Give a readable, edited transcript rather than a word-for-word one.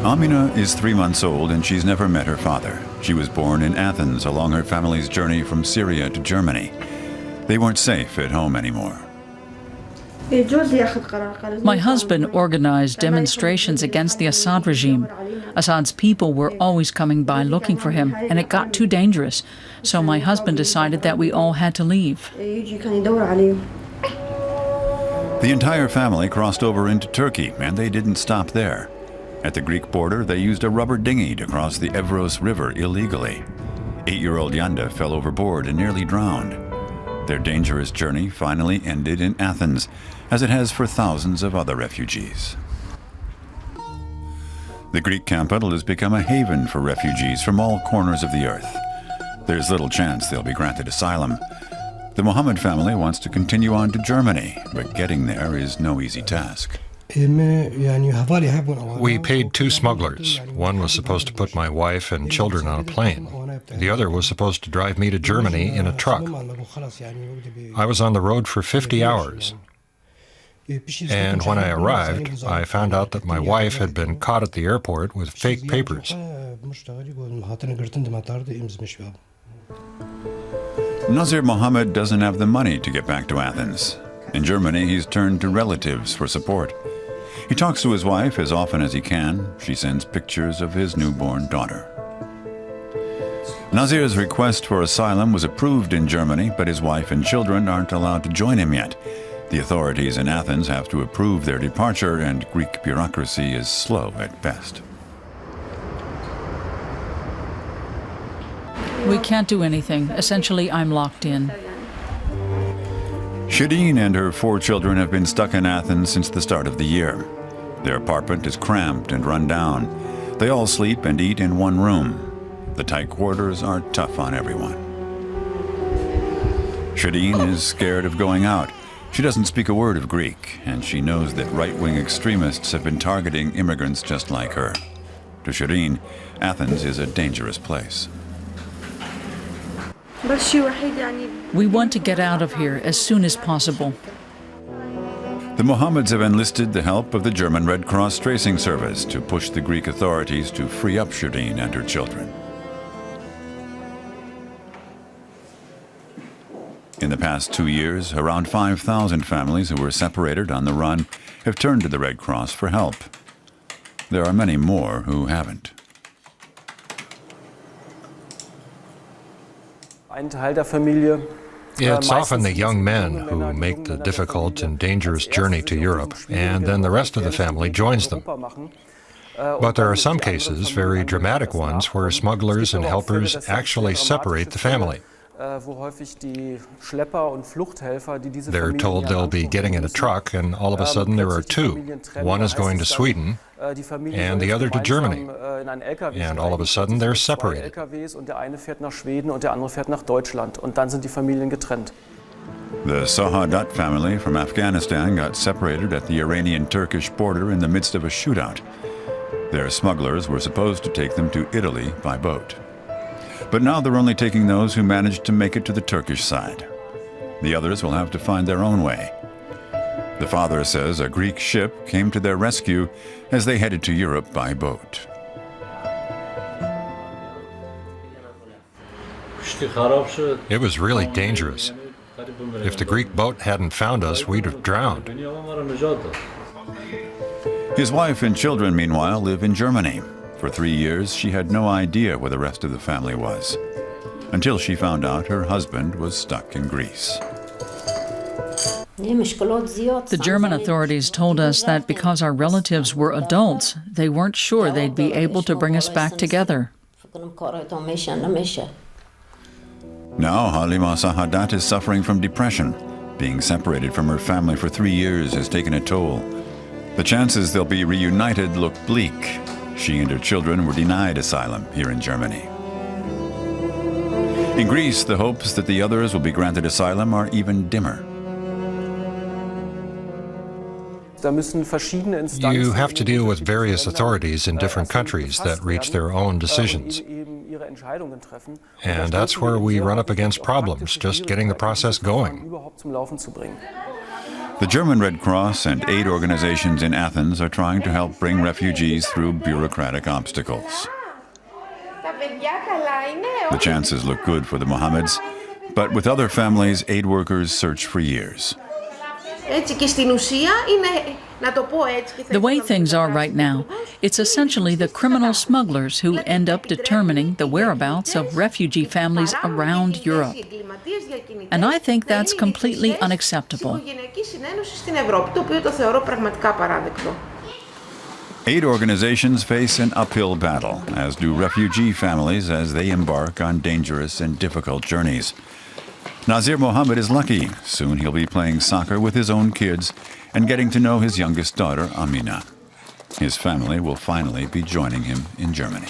Amina is 3 months old and she's never met her father. She was born in Athens along her family's journey from Syria to Germany. They weren't safe at home anymore. My husband organized demonstrations against the Assad regime. Assad's people were always coming by looking for him, and it got too dangerous. So my husband decided that we all had to leave. The entire family crossed over into Turkey, and they didn't stop there. At the Greek border, they used a rubber dinghy to cross the Evros River illegally. 8-year-old Yanda fell overboard and nearly drowned. Their dangerous journey finally ended in Athens, as it has for thousands of other refugees. The Greek capital has become a haven for refugees from all corners of the earth. There's little chance they'll be granted asylum. The Mohammed family wants to continue on to Germany, but getting there is no easy task. We paid 2 smugglers. One was supposed to put my wife and children on a plane. The other was supposed to drive me to Germany in a truck. I was on the road for 50 hours. And when I arrived, I found out that my wife had been caught at the airport with fake papers. Nazir Mohammed doesn't have the money to get back to Athens. In Germany, he's turned to relatives for support. He talks to his wife as often as he can. She sends pictures of his newborn daughter. Nazir's request for asylum was approved in Germany, but his wife and children aren't allowed to join him yet. The authorities in Athens have to approve their departure, and Greek bureaucracy is slow at best. We can't do anything. Essentially, I'm locked in. Shireen and her 4 children have been stuck in Athens since the start of the year. Their apartment is cramped and run down. They all sleep and eat in one room. The tight quarters are tough on everyone. Shireen is scared of going out. She doesn't speak a word of Greek, and she knows that right-wing extremists have been targeting immigrants just like her. To Shireen, Athens is a dangerous place. We want to get out of here as soon as possible. The Mohammeds have enlisted the help of the German Red Cross tracing service to push the Greek authorities to free up Shireen and her children. In the past 2 years, around 5,000 families who were separated on the run have turned to the Red Cross for help. There are many more who haven't. It's often the young men who make the difficult and dangerous journey to Europe, and then the rest of the family joins them. But there are some cases, very dramatic ones, where smugglers and helpers actually separate the family. They're told they'll be getting in a truck, and all of a sudden there are 2. One is going to Sweden, and the other to Germany. And all of a sudden they're separated. The Sahadat family from Afghanistan got separated at the Iranian-Turkish border in the midst of a shootout. Their smugglers were supposed to take them to Italy by boat. But now they're only taking those who managed to make it to the Turkish side. The others will have to find their own way. The father says a Greek ship came to their rescue as they headed to Europe by boat. It was really dangerous. If the Greek boat hadn't found us, we'd have drowned. His wife and children, meanwhile, live in Germany. For 3 years, she had no idea where the rest of the family was, until she found out her husband was stuck in Greece. The German authorities told us that because our relatives were adults, they weren't sure they'd be able to bring us back together. Now Halima Sahadat is suffering from depression. Being separated from her family for 3 years has taken a toll. The chances they'll be reunited look bleak. She and her children were denied asylum here in Germany. In Greece, the hopes that the others will be granted asylum are even dimmer. You have to deal with various authorities in different countries that reach their own decisions. And that's where we run up against problems, just getting the process going. The German Red Cross and aid organizations in Athens are trying to help bring refugees through bureaucratic obstacles. The chances look good for the Mohammeds, but with other families, aid workers search for years. The way things are right now, it's essentially the criminal smugglers who end up determining the whereabouts of refugee families around Europe. And I think that's completely unacceptable. Aid organizations face an uphill battle, as do refugee families as they embark on dangerous and difficult journeys. Nazir Mohammed is lucky. Soon he'll be playing soccer with his own kids and getting to know his youngest daughter, Amina. His family will finally be joining him in Germany.